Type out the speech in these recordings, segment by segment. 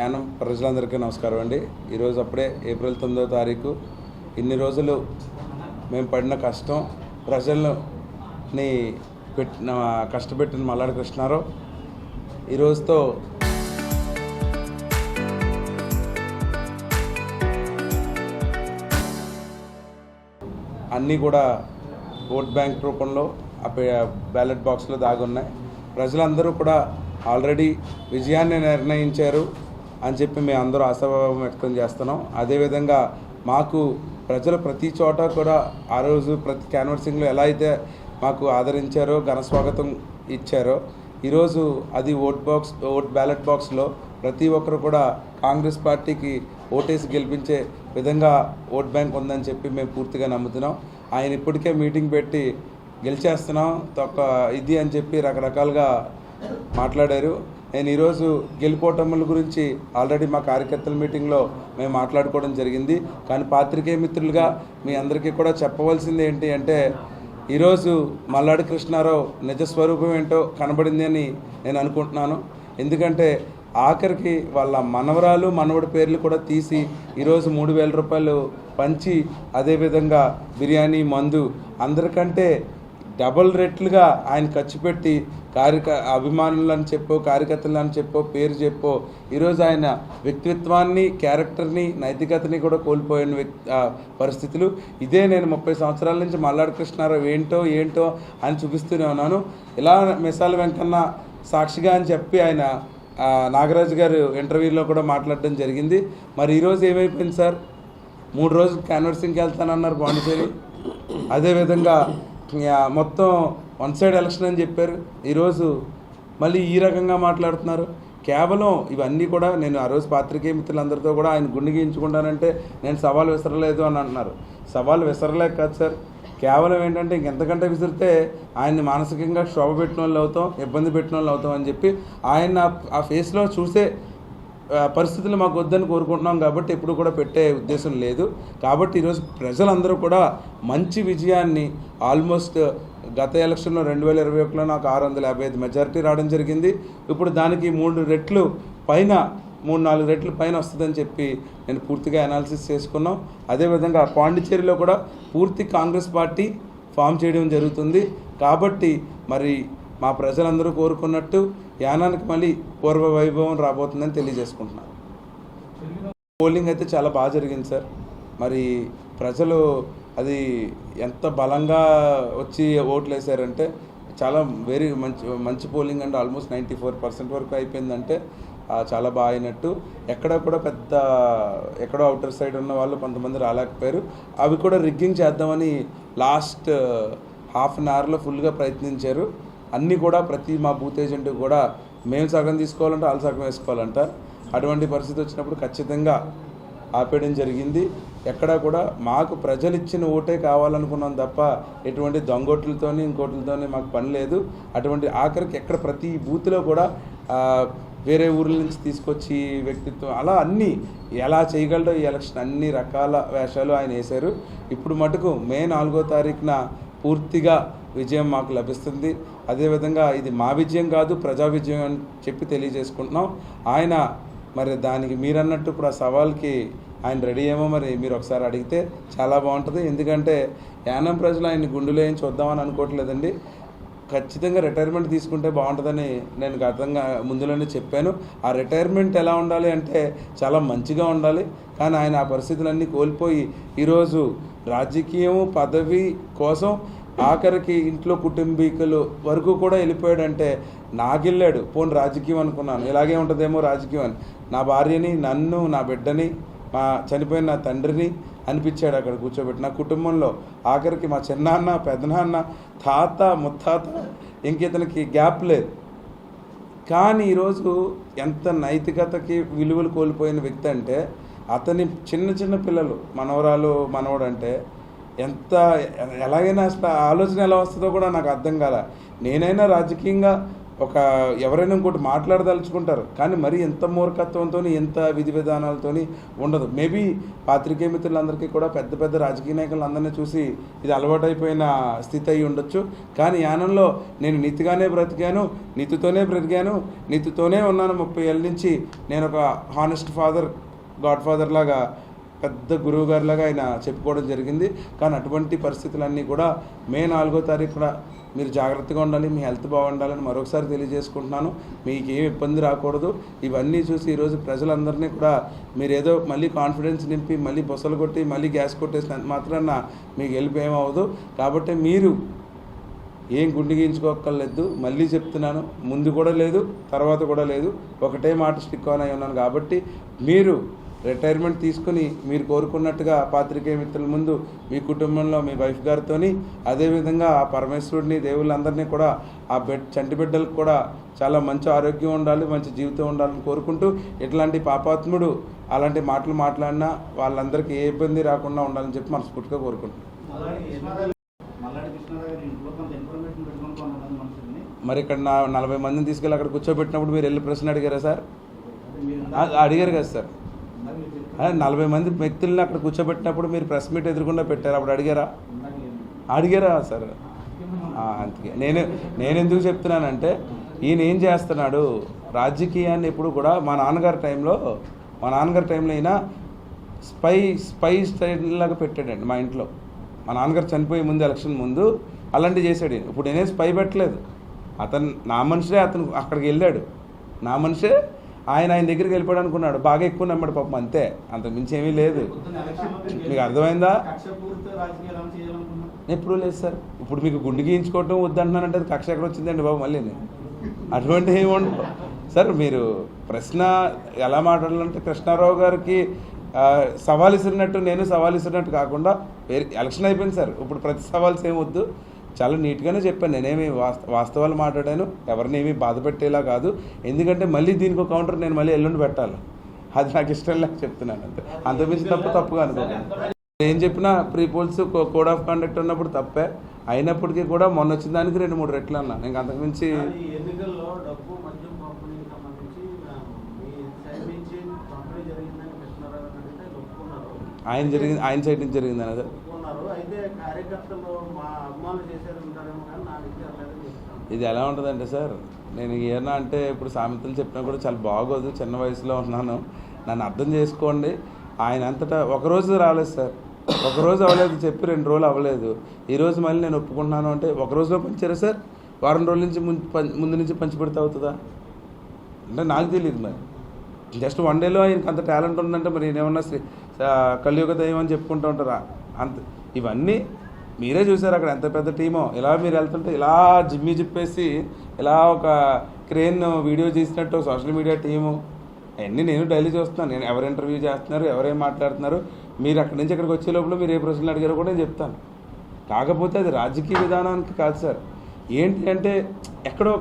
యానం ప్రజలందరికీ నమస్కారం అండి. ఈరోజు అప్పుడే ఏప్రిల్ 9వ తారీఖు. ఇన్ని రోజులు మేము పడిన కష్టం, ప్రజల్ని కష్టపెట్టిన మల్లాడి కృష్ణారావు ఈ రోజుతో అన్నీ కూడా ఓట్ బ్యాంక్ రూపంలో బ్యాలెట్ బాక్స్లో దాగున్నాయి. ప్రజలందరూ కూడా ఆల్రెడీ విజయాన్ని నిర్ణయించారు అని చెప్పి మేము అందరూ ఆశాభావం వ్యక్తం చేస్తున్నాం. అదేవిధంగా మాకు ప్రజలు ప్రతి చోట కూడా ఆ రోజు ప్రతి క్యాన్వర్సింగ్లో ఎలా అయితే మాకు ఆదరించారో, ఘన స్వాగతం ఇచ్చారో, ఈరోజు అది బ్యాలెట్ బాక్స్లో ప్రతి ఒక్కరు కూడా కాంగ్రెస్ పార్టీకి ఓటేసి గెలిపించే విధంగా ఓట్ బ్యాంక్ ఉందని చెప్పి మేము పూర్తిగా నమ్ముతున్నాం. ఆయన ఇప్పటికే మీటింగ్ పెట్టి గెలిచేస్తున్నాం ఇది అని చెప్పి రకరకాలుగా మాట్లాడారు. నేను ఈరోజు గెలుపోటముల గురించి ఆల్రెడీ మా కార్యకర్తల మీటింగ్లో మేము మాట్లాడుకోవడం జరిగింది. కానీ పాత్రికేయ మిత్రులుగా మీ అందరికీ కూడా చెప్పవలసింది ఏంటి అంటే, ఈరోజు మల్లాడి కృష్ణారావు నిజస్వరూపం ఏంటో కనబడింది అని నేను అనుకుంటున్నాను. ఎందుకంటే ఆఖరికి వాళ్ళ మనవరాలు మనవడి పేర్లు కూడా తీసి ఈరోజు 3,000 రూపాయలు పంచి, అదేవిధంగా బిర్యానీ, మందు అందరికంటే డబల్ రెట్లుగా ఆయన ఖర్చు పెట్టి అభిమానులని చెప్పో, కార్యకర్తలని చెప్పో, పేరు చెప్పో ఈరోజు ఆయన వ్యక్తిత్వాన్ని, క్యారెక్టర్ని, నైతికతని కూడా కోల్పోయిన పరిస్థితులు. ఇదే నేను 30 సంవత్సరాల నుంచి మల్లాడి కృష్ణారావు ఏంటో అని చూపిస్తూనే ఉన్నాను. ఇలా మిసాల వెంకన్న సాక్షిగా అని చెప్పి ఆయన నాగరాజు గారు ఇంటర్వ్యూలో కూడా మాట్లాడడం జరిగింది. మరి ఈరోజు ఏమైపోయింది సార్? 3 రోజులు క్యాన్వర్సింగ్కి వెళ్తానన్నారు పాండిచేరి. అదేవిధంగా మొత్తం వన్ సైడ్ ఎలక్షన్ అని చెప్పారు. ఈరోజు మళ్ళీ ఈ రకంగా మాట్లాడుతున్నారు. కేవలం ఇవన్నీ కూడా నేను ఆ రోజు పాత్రికేయ మిత్రులందరితో కూడా ఆయన గుండె గీయించుకుంటానంటే నేను సవాల్ విసరలేదు అని అంటున్నారు. సవాల్ విసరలేక కాదు సార్, కేవలం ఏంటంటే ఇంకెంతకంటే విసిరితే ఆయన్ని మానసికంగా క్షోభ పెట్టిన వాళ్ళు అవుతాం, ఇబ్బంది పెట్టిన వాళ్ళు అవుతాం అని చెప్పి ఆయన ఆ ఫేస్లో చూసే పరిస్థితులు మాకు వద్దని కోరుకుంటున్నాం. కాబట్టి ఎప్పుడు కూడా పెట్టే ఉద్దేశం లేదు. కాబట్టి ఈరోజు ప్రజలందరూ కూడా మంచి విజయాన్ని, ఆల్మోస్ట్ గత ఎలక్షన్లో 2021లో నాకు 655 మెజారిటీ రావడం జరిగింది. ఇప్పుడు దానికి 3-4 రెట్లు పైన వస్తుందని చెప్పి నేను పూర్తిగా అనాలిసిస్ చేసుకున్నాం. అదేవిధంగా పాండిచేరిలో కూడా పూర్తి కాంగ్రెస్ పార్టీ ఫామ్ చేయడం జరుగుతుంది. కాబట్టి మరి మా ప్రజలందరూ కోరుకున్నట్టు యానానికి మళ్ళీ పూర్వ వైభవం రాబోతుందని తెలియజేసుకుంటున్నాను. పోలింగ్ అయితే చాలా బాగా జరిగింది సార్. మరి ప్రజలు అది ఎంత బలంగా వచ్చి ఓట్లు వేశారంటే చాలా మంచి పోలింగ్ అంటే ఆల్మోస్ట్ 94% వరకు అయిపోయిందంటే చాలా బాగా అయినట్టు. ఎక్కడ కూడా ఎక్కడో అవుటర్ సైడ్ ఉన్న వాళ్ళు కొంతమంది రాలేకపోయారు. అవి కూడా రిగ్గింగ్ చేద్దామని లాస్ట్ హాఫ్ అన్ అవర్లో ఫుల్గా ప్రయత్నించారు. అన్నీ కూడా ప్రతి మా బూత్ ఏజెంట్ కూడా మేము సగం తీసుకోవాలంటే వాళ్ళు సగం వేసుకోవాలంట. అటువంటి పరిస్థితి వచ్చినప్పుడు ఖచ్చితంగా ఆపేయడం జరిగింది. ఎక్కడా కూడా మాకు ప్రజలు ఇచ్చిన ఓటే కావాలనుకున్నాం తప్ప ఎటువంటి దొంగోట్లతోని ఇంకోట్లతోని మాకు పని లేదు. అటువంటి ఆఖరికి ఎక్కడ ప్రతి బూత్లో కూడా వేరే ఊర్ల నుంచి తీసుకొచ్చి వ్యక్తిత్వం అలా అన్నీ ఎలా చేయగలరో ఈ ఎలక్షన్ అన్ని రకాల వేషాలు ఆయన వేశారు. ఇప్పుడు మటుకు మే 4వ తారీఖున పూర్తిగా విజయం మాకు లభిస్తుంది. అదేవిధంగా ఇది మా విజయం కాదు, ప్రజా విజయం అని చెప్పి తెలియజేసుకుంటున్నాం. ఆయన మరి దానికి మీరన్నట్టు ఇప్పుడు ఆ సవాల్కి ఆయన రెడీ ఏమో మరి మీరు ఒకసారి అడిగితే చాలా బాగుంటుంది. ఎందుకంటే యానం ప్రజలు ఆయన్ని గుండెలో ఏం చూద్దామని అనుకోవట్లేదండి. ఖచ్చితంగా రిటైర్మెంట్ తీసుకుంటే బాగుంటుందని నేను గతంగా ముందులోనే చెప్పాను. ఆ రిటైర్మెంట్ ఎలా ఉండాలి అంటే చాలా మంచిగా ఉండాలి. కానీ ఆయన ఆ పరిస్థితులన్నీ కోల్పోయి ఈరోజు రాజకీయం, పదవి కోసం ఆఖరికి ఇంట్లో కుటుంబీకులు వరకు కూడా వెళ్ళిపోయాడంటే నాగిల్లాడు. పోను రాజకీయం అనుకున్నాను, ఇలాగే ఉంటుందేమో రాజకీయం అని. నా భార్యని, నన్ను, నా బిడ్డని, మా చనిపోయిన నా తండ్రిని అనిపించాడు అక్కడ కూర్చోబెట్టి. నా కుటుంబంలో ఆఖరికి మా చిన్నాన్న, పెద్దనాన్న, తాత, ముత్తాత ఇంకితనికి గ్యాప్ లేదు. కానీ ఈరోజు ఎంత నైతికతకి విలువలు కోల్పోయిన వ్యక్తి అంటే, అతని చిన్న పిల్లలు, మనవరాలు, మనవడు అంటే ఎలాగైనా అసలు ఆలోచన ఎలా వస్తుందో కూడా నాకు అర్థం కాల. నేనైనా రాజకీయంగా ఒక ఎవరైనా ఇంకోటి మాట్లాడదలుచుకుంటారు, కానీ మరి ఎంత మూర్ఖత్వంతో ఎంత విధి విధానాలతో ఉండదు. మేబీ పాత్రికేయ మిత్రులందరికీ కూడా పెద్ద పెద్ద రాజకీయ నాయకులందరినీ చూసి ఇది అలవాటైపోయిన స్థితి అయి ఉండొచ్చు. కానీ యానంలో నేను నీతిగానే బ్రతికాను, నీతితోనే బ్రతికాను, నీతితోనే ఉన్నాను 30 ఏళ్ళ నుంచి. నేను ఒక హానెస్ట్ ఫాదర్, గాడ్ ఫాదర్ లాగా, పెద్ద గురువు గారిలాగా ఆయన చెప్పుకోవడం జరిగింది. కానీ అటువంటి పరిస్థితులన్నీ కూడా మే 4వ తారీఖు కూడా మీరు జాగ్రత్తగా ఉండాలి, మీ హెల్త్ బాగుండాలని మరొకసారి తెలియజేసుకుంటున్నాను. మీకు ఏం ఇబ్బంది రాకూడదు. ఇవన్నీ చూసి ఈరోజు ప్రజలందరినీ కూడా మీరు ఏదో మళ్ళీ కాన్ఫిడెన్స్ నింపి మళ్ళీ బొసలు కొట్టి మళ్ళీ గ్యాస్ కొట్టేసినంత మాత్రాన మీకు వెళ్ళిపోయేమవదు. కాబట్టి మీరు ఏం గుండె గీయించుకోక్కర్లేదు. మళ్ళీ చెప్తున్నాను, ముందు కూడా లేదు, తర్వాత కూడా లేదు, ఒకటే మాట స్టిక్ ఆన్ అయి ఉన్నాను. కాబట్టి మీరు రిటైర్మెంట్ తీసుకుని మీరు కోరుకున్నట్టుగా పాత్రికేయ మిత్రుల ముందు మీ కుటుంబంలో మీ వైఫ్ గారితో, అదేవిధంగా ఆ పరమేశ్వరుడిని, దేవుళ్ళందరినీ కూడా ఆ చంటి బిడ్డలకు కూడా చాలా మంచి ఆరోగ్యం ఉండాలి, మంచి జీవితం ఉండాలని కోరుకుంటూ, ఇట్లాంటి పాపాత్ముడు అలాంటి మాటలు మాట్లాడినా వాళ్ళందరికీ ఏ ఇబ్బంది రాకుండా ఉండాలని చెప్పి మనస్ఫూర్తిగా కోరుకుంటున్నాను. మరి ఇక్కడ 40 మందిని తీసుకెళ్ళి అక్కడ కూర్చోబెట్టినప్పుడు మీరు వెళ్ళి ప్రశ్న అడిగారా సార్? అడిగారు కదా సార్. 40 మంది వ్యక్తులను అక్కడ కూర్చోబెట్టినప్పుడు మీరు ప్రెస్ మీట్ ఎదురుకుండా పెట్టారు, అప్పుడు అడిగారా సార్? అందుకే నేను ఎందుకు చెప్తున్నానంటే, ఈయన ఏం చేస్తున్నాడు, రాజకీయాన్ని ఎప్పుడు కూడా మా నాన్నగారి టైంలో ఈయన స్పై స్టైల్లాగా పెట్టాడండి మా ఇంట్లో. మా నాన్నగారు చనిపోయే ముందు, ఎలక్షన్ ముందు అలాంటివి చేశాడు. ఇప్పుడు నేనే స్పై పెట్టలేదు, అతను నా మనిషే, అతను అక్కడికి వెళ్ళాడు, నా మనిషే, ఆయన దగ్గరికి వెళ్ళిపోయాడు అనుకున్నాడు. బాగా ఎక్కువ నమ్మాడు పాపం, అంతే, అంతకు మించి ఏమీ లేదు. మీకు అర్థమైందా? ఎప్పుడూ లేదు సార్. ఇప్పుడు మీకు గుండె గీయించుకోవటం వద్దంటున్నానంటే అది కక్ష ఎక్కడ వచ్చిందండి బాబు? మళ్ళీ అటువంటి ఏమి ఉండవు సార్. మీరు ప్రశ్న ఎలా మాట్లాడాలంటే, కృష్ణారావు గారికి సవాల్ ఇస్తున్నట్టు నేను సవాల్ ఇస్తున్నట్టు కాకుండా, ఎలక్షన్ అయిపోయింది సార్, ఇప్పుడు ప్రతి సవాల్స్ ఏమొద్దు, చాలా నీట్గానే చెప్పాను. నేనేమి వాస్తవాలు మాట్లాడాను, ఎవరిని ఏమీ బాధ పెట్టేలా కాదు. ఎందుకంటే మళ్ళీ దీనికి కౌంటర్ నేను మళ్ళీ ఎల్లుండి పెట్టాలి, అది నాకు ఇష్టం లేక చెప్తున్నాను అంతే. అంతమించి తప్పుగా అనుకోండి. ఏం చెప్పినా pre poles code of conduct ఉన్నప్పుడు తప్పే, అయినప్పటికీ కూడా మొన్న వచ్చిన దానికి 2-3 రెట్లు అన్నా. నేను అంతకుమించి ఆయన సైడ్ నుంచి జరిగింది అనేది ఇది ఎలా ఉంటుందంటే సార్, నేను ఏమన్నా అంటే ఇప్పుడు సామెతలు చెప్పినా కూడా చాలా బాగోదు, చిన్న వయసులో ఉన్నాను, నన్ను అర్థం చేసుకోండి. ఆయన అంతటా ఒకరోజు రాలేదు సార్, ఒకరోజు అవ్వలేదు చెప్పి 2 రోజులు అవ్వలేదు. ఈరోజు మళ్ళీ నేను ఒప్పుకుంటున్నాను అంటే ఒక రోజులో పంచారా సార్? వారం రోజుల నుంచి ముందు నుంచి పంచిపెడితే అవుతుందా అంటే నాకు తెలియదు. మరి జస్ట్ 1 డేలో ఆయనకి అంత టాలెంట్ ఉందంటే మరి నేనేమన్నా కలియుగ దైవం అని చెప్పుకుంటూ ఉంటారా? అంత ఇవన్నీ మీరే చూసారు అక్కడ ఎంత పెద్ద టీమో. ఇలా మీరు వెళ్తుంటే ఇలా జిప్పేసి ఇలా ఒక క్రేన్ వీడియో చేసినట్టు సోషల్ మీడియా టీము అవన్నీ నేను డైలీ చూస్తున్నాను. నేను ఎవరు ఇంటర్వ్యూ చేస్తున్నారు, ఎవరేం మాట్లాడుతున్నారు, మీరు అక్కడి నుంచి ఇక్కడికి వచ్చే లోపల మీరు ఏ ప్రశ్నలు అడిగారో కూడా నేను చెప్తాను. కాకపోతే అది రాజకీయ విధానానికి కాదు సార్. ఏంటి అంటే ఎక్కడో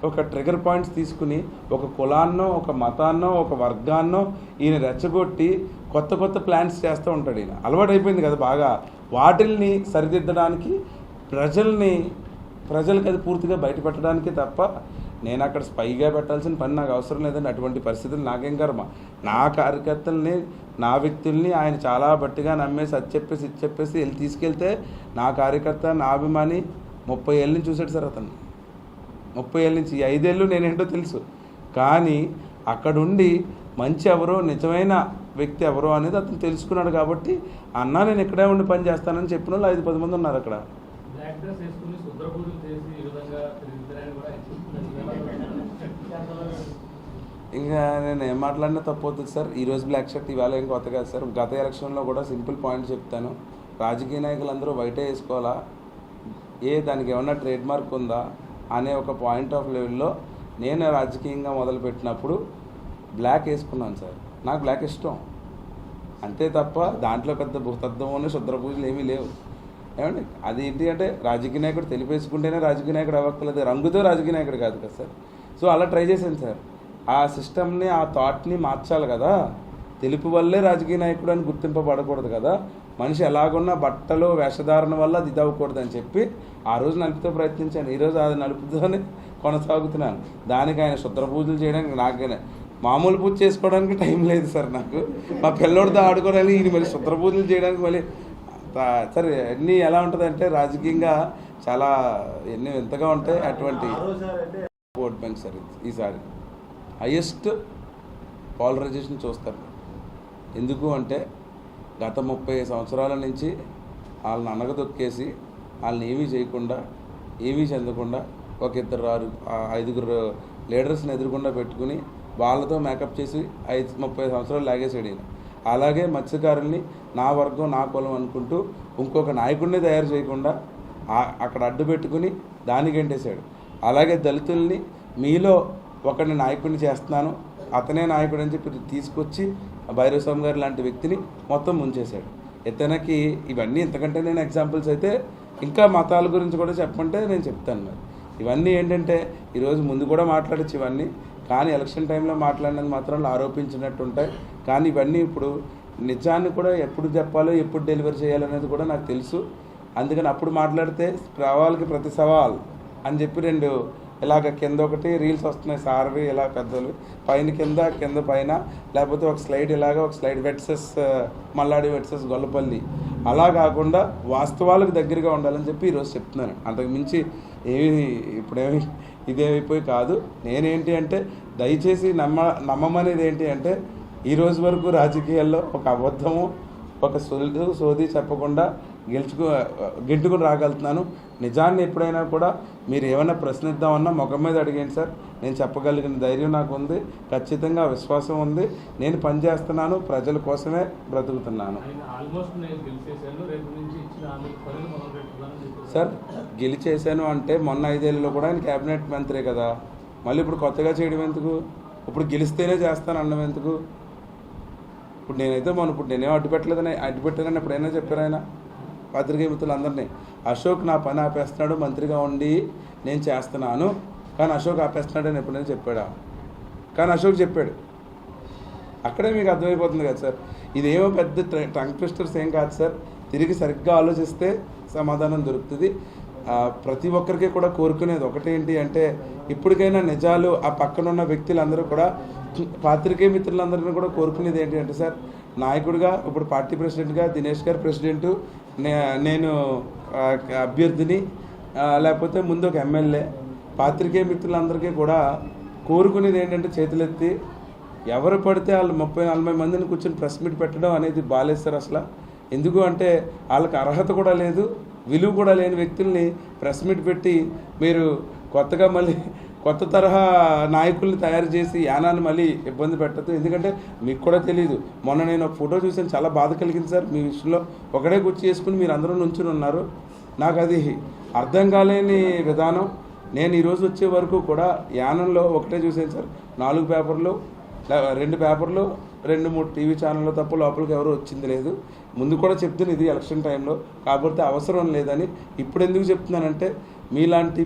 ఒక ట్రిగర్ పాయింట్స్ తీసుకుని ఒక కులాన్నో, ఒక మతాన్నో, ఒక వర్గాన్నో ఈయన రెచ్చగొట్టి కొత్త ప్లాన్స్ చేస్తూ ఉంటాడు. ఈయన అలవాటు అయిపోయింది కదా బాగా. వాటిల్ని సరిదిద్దడానికి ప్రజలకు అది పూర్తిగా బయటపెట్టడానికి తప్ప నేను అక్కడ స్పైగా పెట్టాల్సిన పని నాకు అవసరం లేదండి. అటువంటి పరిస్థితులు నాకేం కర్మ. నా కార్యకర్తల్ని, నా వ్యక్తుల్ని ఆయన చాలా బట్టిగా నమ్మేసి అది చెప్పేసి వెళ్ళి తీసుకెళ్తే నా కార్యకర్త, నా అభిమాని 30 ఏళ్ళ నుంచి చూశాడు సార్. అతను 30 ఏళ్ళ నుంచి, 5 ఏళ్ళు నేనేంటో తెలుసు. కానీ అక్కడుండి మంచి ఎవరో, నిజమైన వ్యక్తి ఎవరో అనేది అతను తెలుసుకున్నాడు. కాబట్టి అన్నా నేను ఇక్కడే ఉండి పని చేస్తానని చెప్పిన వాళ్ళు 5-10 మంది ఉన్నారు అక్కడ. ఇంకా నేను ఏం మాట్లాడినా తప్పవుతుంది సార్. ఈరోజు బ్లాక్ షర్ట్, ఇవాళ ఏం కొత్త కాదు సార్. గత ఎలక్షన్లో కూడా సింపుల్ పాయింట్ చెప్తాను. రాజకీయ నాయకులందరూ వైటే వేసుకోవాలా, దానికి ఏమన్నా ట్రేడ్ మార్క్ ఉందా అనే ఒక పాయింట్ ఆఫ్ లెవెల్లో నేను రాజకీయంగా మొదలుపెట్టినప్పుడు బ్లాక్ వేసుకున్నాను సార్. నాకు బ్లాక్ ఇష్టం అంతే తప్ప దాంట్లో పెద్ద భూతత్వము, శుద్ర పూజలు ఏమీ లేవు. ఏమండి అది ఏంటి అంటే రాజకీయ నాయకుడు తెలిపేసుకుంటేనే రాజకీయ నాయకుడు అవ్వక్కర్లేదు, రంగుతో రాజకీయ నాయకుడు కాదు కదా సార్. సో అలా ట్రై చేశాను సార్. ఆ సిస్టమ్ని, ఆ థాట్ని మార్చాలి కదా. తెలుపు వల్లే రాజకీయ నాయకుడు అని గుర్తింపబడకూడదు కదా. మనిషి ఎలాగున్నా బట్టలు వేషధారణ వల్ల అది ఇదవ్వకూడదని చెప్పి ఆ రోజు నలుపుతో ప్రయత్నించాను. ఈరోజు అది నలుపుతోనే కొనసాగుతున్నాను. దానికి ఆయన శుద్ర పూజలు చేయడానికి నాకైనా మామూలు పూజ చేసుకోవడానికి టైం లేదు సార్. నాకు మా పిల్లోడితో ఆడుకోవడానికి ఇది మళ్ళీ శుద్ర పూజలు చేయడానికి మళ్ళీ సరే అన్నీ ఎలా ఉంటుందంటే రాజకీయంగా చాలా ఎన్ని వింతగా ఉంటాయి. అటువంటి ఓట్ బ్యాంక్ సార్ ఈసారి హైయెస్ట్ పాలరైజేషన్ చూస్తారు. ఎందుకు అంటే గత 30 సంవత్సరాల నుంచి వాళ్ళని అనగదొక్కేసి వాళ్ళని ఏమీ చేయకుండా ఏమీ చెందకుండా ఒక 5 లీడర్స్ని ఎదురుకుండా పెట్టుకుని వాళ్ళతో మేకప్ చేసి 30 సంవత్సరాలు లాగేసాడు ఈయన. అలాగే మత్స్యకారుల్ని నా వర్గం నా కులం అనుకుంటూ ఇంకొక నాయకుడిని తయారు చేయకుండా అక్కడ అడ్డు పెట్టుకుని దానికి గంటేశాడు. అలాగే దళితుల్ని మీలో ఒకరిని నాయకుడిని చేస్తున్నాను, అతనే నాయకుడు అని చెప్పి తీసుకొచ్చి భైరవస్వామి గారు లాంటి వ్యక్తిని మొత్తం ముంచేశాడు. ఇతనికి ఇవన్నీ ఇంతకంటే నేను ఎగ్జాంపుల్స్ అయితే ఇంకా మతాల గురించి కూడా చెప్పమంటే నేను చెప్తాను. మరి ఇవన్నీ ఏంటంటే ఈరోజు ముందు కూడా మాట్లాడచ్చు ఇవన్నీ, కానీ ఎలక్షన్ టైంలో మాట్లాడినది మాత్రం ఆరోపించినట్టు ఉంటాయి. కానీ ఇవన్నీ ఇప్పుడు నిజాన్ని కూడా ఎప్పుడు చెప్పాలో ఎప్పుడు డెలివరీ చేయాలనేది కూడా నాకు తెలుసు. అందుకని అప్పుడు మాట్లాడితే సవాల్కి ప్రతి సవాల్ అని చెప్పి 2 ఇలాగ కింద ఒకటి రీల్స్ వస్తున్నాయి సార్వి ఇలా పెద్దలు, పైన కింద పైన, లేకపోతే ఒక స్లైడ్ ఇలాగ ఒక స్లైడ్ వెట్సెస్ మల్లాడి వెట్సెస్ గొల్లపల్లి, అలా కాకుండా వాస్తవాలకు దగ్గరగా ఉండాలని చెప్పి ఈరోజు చెప్తున్నాను. అంతకు మించి ఇప్పుడేమి ఇదేమైపోయి కాదు. నేనేంటి అంటే దయచేసి నమ్మమనేది ఏంటి అంటే ఈరోజు వరకు రాజకీయాల్లో ఒక అబద్ధము ఒక సోది చెప్పకుండా గెంటుకుని రాగలుగుతున్నాను. నిజాన్ని ఎప్పుడైనా కూడా మీరు ఏమైనా ప్రశ్నిద్దామన్నా ముఖం మీద అడిగండి సార్, నేను చెప్పగలిగిన ధైర్యం నాకు ఉంది, ఖచ్చితంగా విశ్వాసం ఉంది, నేను పనిచేస్తున్నాను, ప్రజల కోసమే బ్రతుకుతున్నాను. సార్ గెలిచేశాను అంటే మొన్న 5 ఏళ్ళలో కూడా ఆయన క్యాబినెట్ మంత్రే కదా, మళ్ళీ ఇప్పుడు కొత్తగా చేయడం ఎందుకు? ఇప్పుడు గెలిస్తేనే చేస్తాను అన్నం ఎందుకు? ఇప్పుడు నేనేమో అడ్డుపెట్టానని ఎప్పుడైనా చెప్పారు ఆయన పాత్రికేయ మిత్రులందరినీ. అశోక్ నా పని ఆపేస్తున్నాడు, మంత్రిగా ఉండి నేను చేస్తున్నాను, కానీ అశోక్ ఆపేస్తున్నాడు అని ఎప్పుడైనా చెప్పాడా? కానీ అశోక్ చెప్పాడు. అక్కడే మీకు అర్థమైపోతుంది కదా సార్, ఇదేమో పెద్ద టంగ్ ట్విస్టర్స్ ఏం కాదు సార్. తిరిగి సరిగ్గా ఆలోచిస్తే సమాధానం దొరుకుతుంది. ప్రతి ఒక్కరికి కూడా కోరుకునేది ఒకటేంటి అంటే ఇప్పటికైనా నిజాలు ఆ పక్కనున్న వ్యక్తులందరూ కూడా పాత్రికేయ మిత్రులందరినీ కూడా కోరుకునేది ఏంటి అంటే సార్, నాయకుడిగా ఇప్పుడు పార్టీ ప్రెసిడెంట్గా దినేష్ గారు ప్రెసిడెంటు, నేను అభ్యర్థిని, లేకపోతే ముందు ఒక ఎమ్మెల్యే, పాత్రికేయ మిత్రులందరికీ కూడా కోరుకునేది ఏంటంటే చేతులెత్తి ఎవరు పడితే వాళ్ళు 30-40 మందిని కూర్చొని ప్రెస్ మీట్ పెట్టడం అనేది బాలేదు సార్ అసలు. ఎందుకు అంటే వాళ్ళకి అర్హత కూడా లేదు, విలువ కూడా లేని వ్యక్తుల్ని ప్రెస్ మీట్ పెట్టి మీరు కొత్తగా మళ్ళీ కొత్త తరహా నాయకుల్ని తయారు చేసి యానాన్ని మళ్ళీ ఇబ్బంది పెట్టద్దు. ఎందుకంటే మీకు కూడా తెలియదు, మొన్న నేను ఒక ఫోటో చూసాను, చాలా బాధ కలిగింది సార్. మీ విషయంలో ఒకడే గుర్తు చేసుకుని మీరు అందరూ నుంచుని ఉన్నారు. నాకు అది అర్థం కాలేని విధానం. నేను ఈరోజు వచ్చే వరకు కూడా యానంలో ఒకటే చూసాను సార్, 4 పేపర్లు 2 పేపర్లు 2-3 టీవీ ఛానల్లో తప్ప లోపలికి ఎవరు వచ్చింది లేదు. ముందు కూడా చెప్తాను ఇది ఎలక్షన్ టైంలో, కాకపోతే అవసరం లేదని. ఇప్పుడు ఎందుకు చెప్తున్నానంటే మీలాంటి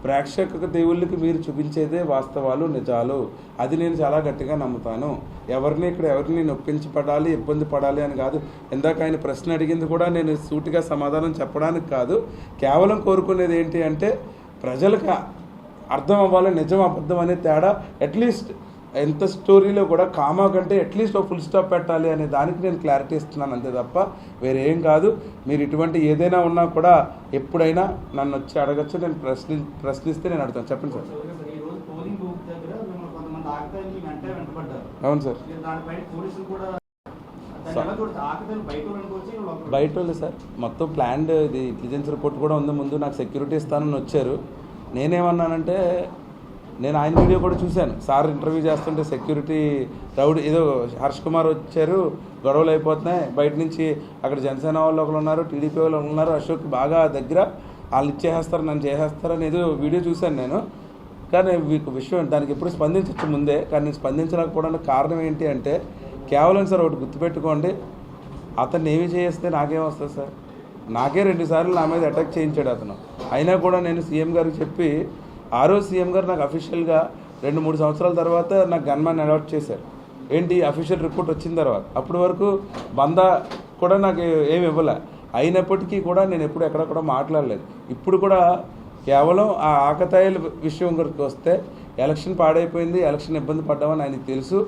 ప్రేక్షక దేవుళ్ళకి మీరు చూపించేదే వాస్తవాలు నిజాలు, అది నేను చాలా గట్టిగా నమ్ముతాను. ఎవరిని నొప్పించబడాలి ఇబ్బంది పడాలి అని కాదు. ఇందాక ఆయన ప్రశ్న అడిగింది కూడా నేను సూటిగా సమాధానం చెప్పడానికి కాదు, కేవలం కోరుకునేది ఏంటి అంటే ప్రజలకు అర్థం అవ్వాలి నిజం అబద్ధం అనే తేడా. అట్లీస్ట్ ఎంత స్టోరీలో కూడా కామా కంటే అట్లీస్ట్ ఒక ఫుల్ స్టాప్ పెట్టాలి అనే దానికి నేను క్లారిటీ ఇస్తున్నాను, అంతే తప్ప వేరే ఏం కాదు. మీరు ఇటువంటి ఏదైనా ఉన్నా కూడా ఎప్పుడైనా నన్ను వచ్చి అడగచ్చు, నేను ప్రశ్నిస్తే నేను అడుగుతాను. చెప్పండి సార్. అవును సార్, బయట వాళ్ళు సార్ మొత్తం ప్లాన్డ్ ఇది ఇంటెలిజెన్స్ రిపోర్ట్ కూడా ఉంది. ముందు నాకు సెక్యూరిటీ ఇస్తానని వచ్చారు. నేనేమన్నానంటే నేను ఆయన వీడియో కూడా చూశాను, సార్ ఇంటర్వ్యూ చేస్తుంటే సెక్యూరిటీ రౌడ్ ఏదో హర్ష్ కుమార్ వచ్చారు, గొడవలు అయిపోతున్నాయి బయట నుంచి, అక్కడ జనసేన వాళ్ళు ఒకరు ఉన్నారు, టీడీపీ వాళ్ళు ఉన్నారు, అశోక్ బాగా దగ్గర, వాళ్ళు ఇచ్చేస్తారు నన్ను చేసేస్తారని ఏదో వీడియో చూశాను నేను. కానీ మీకు విషయం దానికి ఎప్పుడు స్పందించవచ్చు ముందే, కానీ నేను స్పందించలేకపోవడానికి కారణం ఏంటి అంటే కేవలం సార్ ఒకటి గుర్తుపెట్టుకోండి, అతన్ని ఏమి చేస్తే నాకేమొస్తుంది సార్? నాకే 2 సార్లు నా మీద అటాక్ చేయించాడు అతను. అయినా కూడా నేను సీఎం గారికి చెప్పి, ఆ రోజు సీఎం గారు నాకు అఫీషియల్గా 2-3 సంవత్సరాల తర్వాత నాకు గన్మ్యాన్ అలాట్ చేశారు. ఏంటి అఫీషియల్ రిపోర్ట్ వచ్చిన తర్వాత. అప్పటి వరకు 100 కూడా నాకు ఏమి ఇవ్వలే. అయినప్పటికీ కూడా నేను ఎప్పుడు ఎక్కడ కూడా మాట్లాడలేదు. ఇప్పుడు కూడా కేవలం ఆ ఆకతాయిల విషయం గురించి వస్తే ఎలక్షన్ పాడైపోయింది, ఎలక్షన్ ఇబ్బంది పడ్డామని ఆయనకు తెలుసు.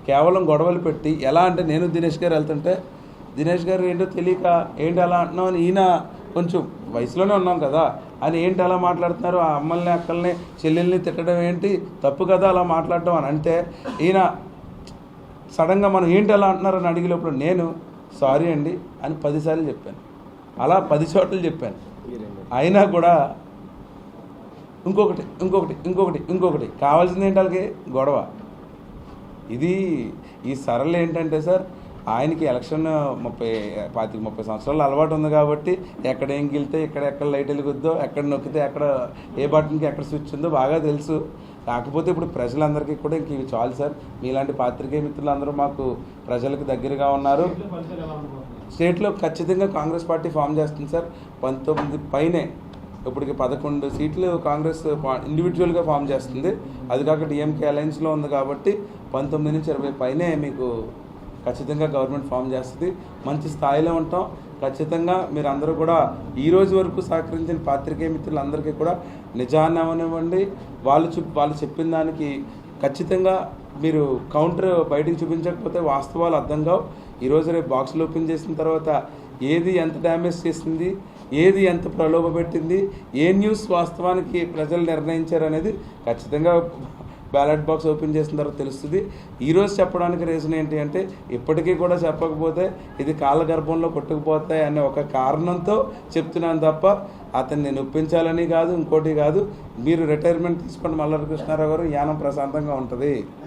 కేవలం గొడవలు పెట్టి ఎలా అంటే నేను దినేష్ గారు వెళ్తుంటే దినేష్ గారు ఏంటో తెలియక ఏంటి అలా అంటున్నాం అని ఈయన కొంచెం వయసులోనే ఉన్నాం కదా అని ఏంటి అలా మాట్లాడుతున్నారు, ఆ అమ్మల్ని అక్కల్ని చెల్లెల్ని తిట్టడం ఏంటి తప్పు కదా అలా మాట్లాడడం అని అంటే ఈయన సడన్గా మనం ఏంటి అలా అంటున్నారని అడిగే లోపల నేను సారీ అండి అని 10 సార్లు చెప్పాను. అలా 10 చోట్ల చెప్పాను. అయినా కూడా ఇంకొకటి కావాల్సింది ఏంటి వాళ్ళకి గొడవ. ఇది ఈ సరళ ఏంటంటే సార్ ఆయనకి ఎలక్షన్ 30 సంవత్సరాలు అలవాటు ఉంది కాబట్టి ఎక్కడ ఏం గెలితే ఎక్కడ లైట్ వెలుగుద్దో, ఎక్కడ నొక్కితే ఎక్కడ ఏ బటన్కి ఎక్కడ స్విచ్ ఉందో బాగా తెలుసు. కాకపోతే ఇప్పుడు ప్రజలందరికీ కూడా ఇంక ఇవి చాలు సార్. మీలాంటి పాత్రికేయ మిత్రులు అందరూ మాకు ప్రజలకు దగ్గరగా ఉన్నారు. స్టేట్లో ఖచ్చితంగా కాంగ్రెస్ పార్టీ ఫామ్ చేస్తుంది సార్. 19 పైనే ఇప్పటికి 11 సీట్లు కాంగ్రెస్ ఇండివిజువల్గా ఫామ్ చేస్తుంది. అది కాక డిఎంకే అలయన్స్లో ఉంది కాబట్టి 19 నుంచి 20 పైనే మీకు ఖచ్చితంగా గవర్నమెంట్ ఫామ్ చేస్తుంది. మంచి స్థాయిలో ఉంటాం. ఖచ్చితంగా మీరు అందరూ కూడా ఈ రోజు వరకు సహకరించిన పాత్రికేయ మిత్రులందరికీ కూడా నిజాన్ని అవనివ్వండి, వాళ్ళు చెప్పిన దానికి ఖచ్చితంగా మీరు కౌంటర్ బయటికి చూపించకపోతే వాస్తవాలు అర్థం కావు. ఈరోజు రేపు బాక్సులు ఓపెన్ చేసిన తర్వాత ఏది ఎంత డ్యామేజ్ చేసింది, ఏది ఎంత ప్రలోభ పెట్టింది, ఏ న్యూస్ వాస్తవానికి ప్రజలు నిర్ణయించారు అనేది ఖచ్చితంగా బ్యాలెట్ బాక్స్ ఓపెన్ చేసిన తర్వాత తెలుస్తుంది. ఈరోజు చెప్పడానికి రీజన్ ఏంటి అంటే ఇప్పటికీ కూడా చెప్పకపోతే ఇది కాలగర్భంలో కొట్టుకుపోతాయి అనే ఒక కారణంతో చెప్తున్నాను తప్ప అతన్ని నొప్పించాలని కాదు, ఇంకోటి కాదు. మీరు రిటైర్మెంట్ తీసుకొని మల్లారి కృష్ణారావు గారు యానం ప్రశాంతంగా ఉంటుంది.